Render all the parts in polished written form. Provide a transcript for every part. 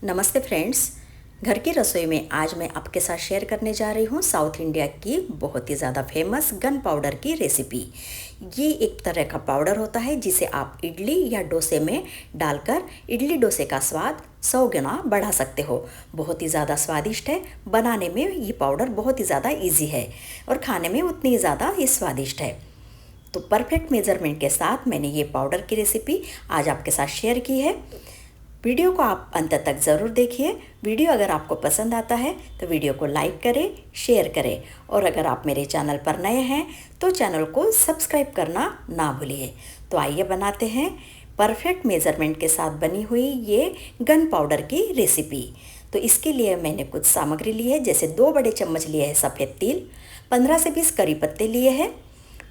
नमस्ते फ्रेंड्स। घर की रसोई में आज मैं आपके साथ शेयर करने जा रही हूँ साउथ इंडिया की बहुत ही ज़्यादा फेमस गन पाउडर की रेसिपी। ये एक तरह का पाउडर होता है जिसे आप इडली या डोसे में डालकर इडली डोसे का स्वाद 100 गुना बढ़ा सकते हो। बहुत ही ज़्यादा स्वादिष्ट है। बनाने में ये पाउडर बहुत ही ज़्यादा ईजी है और खाने में उतनी ही ज़्यादा ये स्वादिष्ट है। तो परफेक्ट मेज़रमेंट के साथ मैंने ये पाउडर की रेसिपी आज आपके साथ शेयर की है। वीडियो को आप अंत तक ज़रूर देखिए। वीडियो अगर आपको पसंद आता है तो वीडियो को लाइक करें, शेयर करें और अगर आप मेरे चैनल पर नए हैं तो चैनल को सब्सक्राइब करना ना भूलिए। तो आइए बनाते हैं परफेक्ट मेज़रमेंट के साथ बनी हुई ये गन पाउडर की रेसिपी। तो इसके लिए मैंने कुछ सामग्री ली है, जैसे 2 बड़े चम्मच लिए हैं सफ़ेद तिल, 15 से 20 करी पत्ते लिए हैं,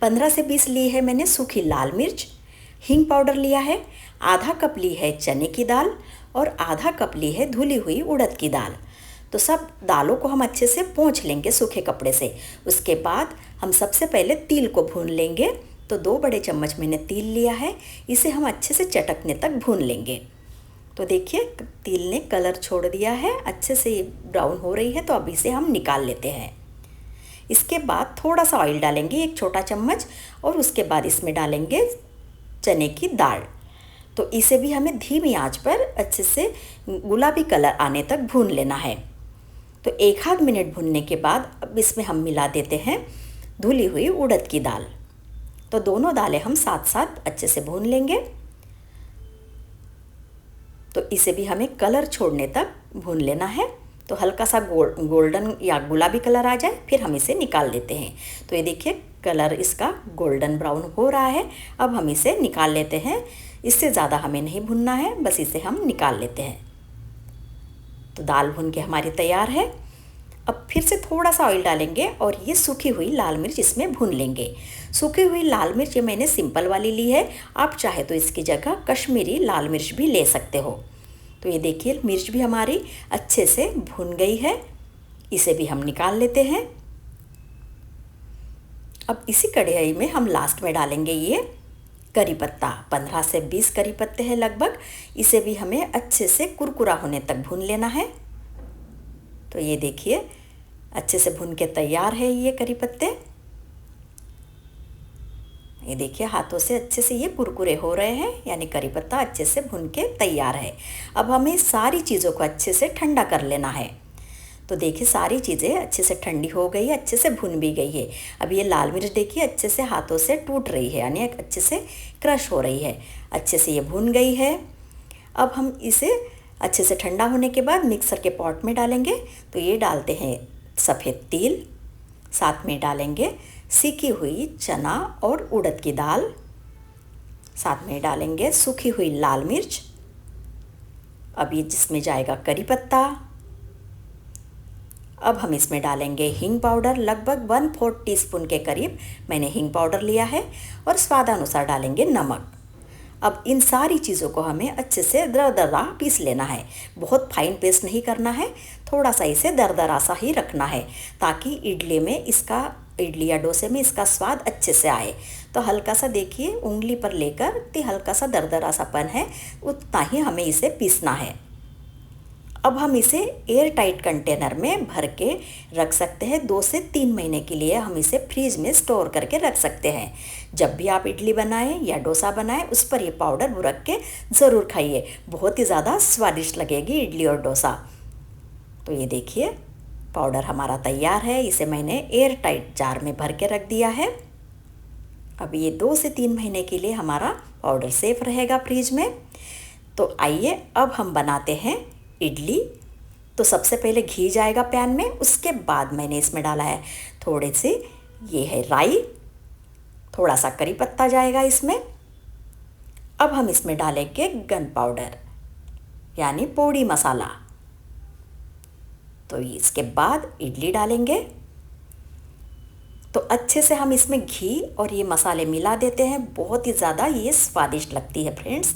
15 से 20 ली है मैंने सूखी लाल मिर्च, हींग पाउडर लिया है, आधा कप ली है चने की दाल और आधा कप ली है धुली हुई उड़द की दाल। तो सब दालों को हम अच्छे से पोंछ लेंगे सूखे कपड़े से। उसके बाद हम सबसे पहले तिल को भून लेंगे। तो 2 बड़े चम्मच मैंने तिल लिया है, इसे हम अच्छे से चटकने तक भून लेंगे। तो देखिए तिल ने कलर छोड़ दिया है, अच्छे से ब्राउन हो रही है। तो अब इसे हम निकाल लेते हैं। इसके बाद थोड़ा सा ऑयल डालेंगे, 1 छोटा चम्मच, और उसके बाद इसमें डालेंगे चने की दाल। तो इसे भी हमें धीमी आंच पर अच्छे से गुलाबी कलर आने तक भून लेना है। तो 1 आध मिनट भूनने के बाद अब इसमें हम मिला देते हैं धुली हुई उड़द की दाल। तो दोनों दालें हम साथ साथ अच्छे से भून लेंगे। तो इसे भी हमें कलर छोड़ने तक भून लेना है। तो हल्का सा गोल्डन या गुलाबी कलर आ जाए फिर हम इसे निकाल लेते हैं। तो ये देखिए कलर इसका गोल्डन ब्राउन हो रहा है। अब हम इसे निकाल लेते हैं। इससे ज़्यादा हमें नहीं भुनना है, बस इसे हम निकाल लेते हैं। तो दाल भुन के हमारी तैयार है। अब फिर से थोड़ा सा ऑयल डालेंगे और ये सूखी हुई लाल मिर्च इसमें भून लेंगे। सूखी हुई लाल मिर्च ये मैंने सिंपल वाली ली है, आप चाहे तो इसकी जगह कश्मीरी लाल मिर्च भी ले सकते हो। तो ये देखिए मिर्च भी हमारी अच्छे से भुन गई है, इसे भी हम निकाल लेते हैं। अब इसी कढ़ाई में हम लास्ट में डालेंगे ये करी पत्ता, 15 से 20 करी पत्ते हैं लगभग। इसे भी हमें अच्छे से कुरकुरा होने तक भून लेना है। तो ये देखिए अच्छे से भून के तैयार है ये करी पत्ते। ये देखिए हाथों से अच्छे से ये कुरकुरे हो रहे हैं, यानी करी पत्ता अच्छे से भून के तैयार है। अब हमें सारी चीज़ों को अच्छे से ठंडा कर लेना है। तो देखिए सारी चीज़ें अच्छे से ठंडी हो गई है, अच्छे से भुन भी गई है। अब ये लाल मिर्च देखिए अच्छे से हाथों से टूट रही है, यानी अच्छे से क्रश हो रही है, अच्छे से ये भुन गई है। अब हम इसे अच्छे से ठंडा होने के बाद मिक्सर के पॉट में डालेंगे। तो ये डालते हैं सफ़ेद तिल, साथ में डालेंगे सीखी हुई चना और उड़द की दाल, साथ में डालेंगे सूखी हुई लाल मिर्च। अब ये जिसमें जाएगा करी पत्ता। अब हम इसमें डालेंगे हींग पाउडर, लगभग 1/4 टीस्पून के करीब मैंने हींग पाउडर लिया है, और स्वादानुसार डालेंगे नमक। अब इन सारी चीज़ों को हमें अच्छे से दरदरा पीस लेना है। बहुत फाइन पेस्ट नहीं करना है, थोड़ा सा इसे दरदरा सा ही रखना है, ताकि इडली या डोसे में इसका स्वाद अच्छे से आए। तो हल्का सा देखिए उंगली पर लेकर हल्का सा दरदरा सापन है, उतना ही हमें इसे पीसना है। अब हम इसे एयर टाइट कंटेनर में भर के रख सकते हैं। 2 से 3 महीने के लिए हम इसे फ्रीज में स्टोर करके रख सकते हैं। जब भी आप इडली बनाएं या डोसा बनाएं उस पर ये पाउडर रख के ज़रूर खाइए, बहुत ही ज़्यादा स्वादिष्ट लगेगी इडली और डोसा। तो ये देखिए पाउडर हमारा तैयार है, इसे मैंने एयर टाइट जार में भर के रख दिया है। अब ये 2 से 3 महीने के लिए हमारा पाउडर सेफ रहेगा फ्रीज में। तो आइए अब हम बनाते हैं इडली। तो सबसे पहले घी जाएगा पैन में, उसके बाद मैंने इसमें डाला है थोड़े से ये है राई, थोड़ा सा करी पत्ता जाएगा इसमें। अब हम इसमें डालेंगे गन पाउडर यानी पोड़ी मसाला। तो इसके बाद इडली डालेंगे। तो अच्छे से हम इसमें घी और ये मसाले मिला देते हैं, बहुत ही ज़्यादा ये स्वादिष्ट लगती है फ्रेंड्स।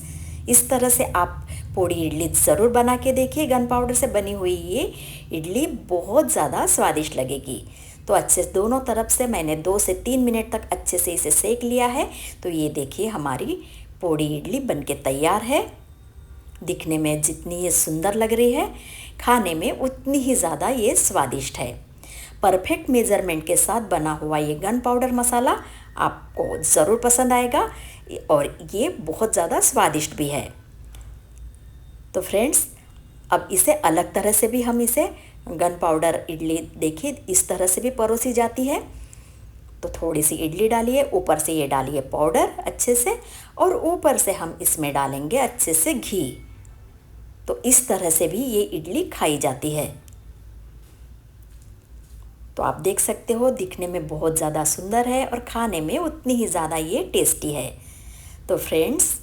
इस तरह से आप पोड़ी इडली ज़रूर बना के देखिए। गन पाउडर से बनी हुई ये इडली बहुत ज़्यादा स्वादिष्ट लगेगी। तो अच्छे से दोनों तरफ से मैंने 2 से 3 मिनट तक अच्छे से इसे सेक लिया है। तो ये देखिए हमारी पोड़ी इडली बनके तैयार है। दिखने में जितनी ये सुंदर लग रही है, खाने में उतनी ही ज़्यादा ये स्वादिष्ट है। परफेक्ट मेज़रमेंट के साथ बना हुआ ये गन पाउडर मसाला आपको ज़रूर पसंद आएगा और ये बहुत ज़्यादा स्वादिष्ट भी है। तो फ्रेंड्स, अब इसे अलग तरह से भी हम इसे गन पाउडर इडली देखिए इस तरह से भी परोसी जाती है। तो थोड़ी सी इडली डालिए, ऊपर से ये डालिए पाउडर अच्छे से, और ऊपर से हम इसमें डालेंगे अच्छे से घी। तो इस तरह से भी ये इडली खाई जाती है। तो आप देख सकते हो दिखने में बहुत ज़्यादा सुंदर है और खाने में उतनी ही ज़्यादा ये टेस्टी है। तो फ्रेंड्स,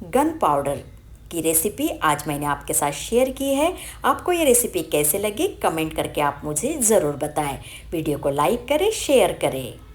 गन पाउडर की रेसिपी आज मैंने आपके साथ शेयर की है। आपको ये रेसिपी कैसे लगी कमेंट करके आप मुझे ज़रूर बताएं। वीडियो को लाइक करें, शेयर करें।